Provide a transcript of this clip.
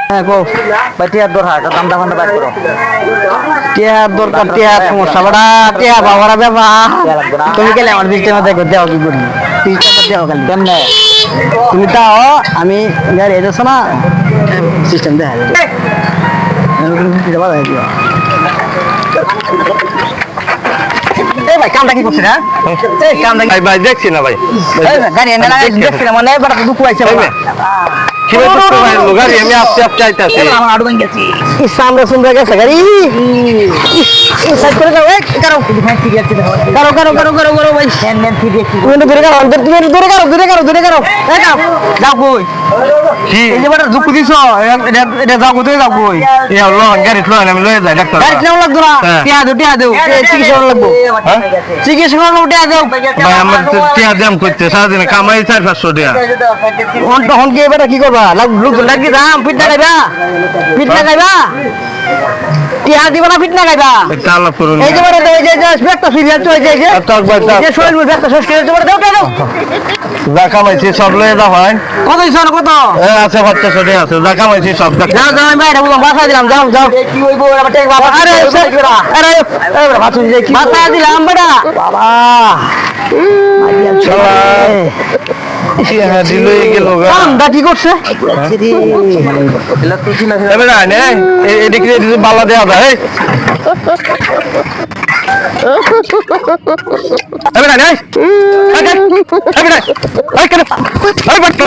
হ্যাঁ কো ভাই টিয়ার দরকার একটা দাম দাম বাইর করো টিয়ার দরকার টিয়ার সমস্যা বড়া টিয়া বাবারা বাবা তুমি গেলে আমার সিস্টেমে দেখো দেও কি করি সিস্টেমে দেও খালি কেমনে তুমি দাও আমি গাড়ি এসেছো না সিস্টেম দেখা এই ভাই কামটা কি করছিস না এই কামটা ভাই ভাই দেখছি না ভাই গাড়ি এনে লাগা দেখছি না মানে বড় দুঃখ হইছে বাবা কি হইছে ভাই গাড়ি আমি আপনি আপনি আইতাছি আমার আড়ু ভাঙ গেছি সামনে শুনতে গেছে গাড়ি সাইড করে দাও এই করো ঠিক আছে করো ভাই নেন ঠিক আছে তুমি দূরে করো দূরে করো এই যাও কই কি এই যে বড় দুঃখ দিছো এটা যাও কই যাও কই এই হলো গাড়ি ফ্লো আমি লয়ে যাই ডাক্তার গাড়ি নাও লাগতো না টিয়া দাও চিকিৎসা লাগবো চিকিৎসা লাগবো টিয়া দাও ভাই আমার তো টিয়া দাম করতে সারাদিন কামাই 4-500 টাকা তখন কি এবারে কি করবা লাগি দাম ফিট লাগাইবা টিয়া দিবা না ফিট লাগাইবা একটা আলাপ করুন এই যে বড় এই যে একটা সিরিয়াল চলে যায় টক ভাই যে শরীর মধ্যে একটা শেষ করে দাও যা কামাইছি সব লয়ে দাও ভাই কত ইসন কত আছে 500 টাকা আছে যা কামাইছি সব যাও যাও আমি বাইরে বললাম বাসা দিলাম যাও কি হইবো আবার টেক বাবা আরে আরে বাসা দিয়ে কি বাসা দিলাম বড়া বাবা শালা হ্যাঁ দিলে গেল গা কামটা কি করছে এবারে আনে এদিকে বালা দেওয়া যায় এবারে আনে এবারে এবারে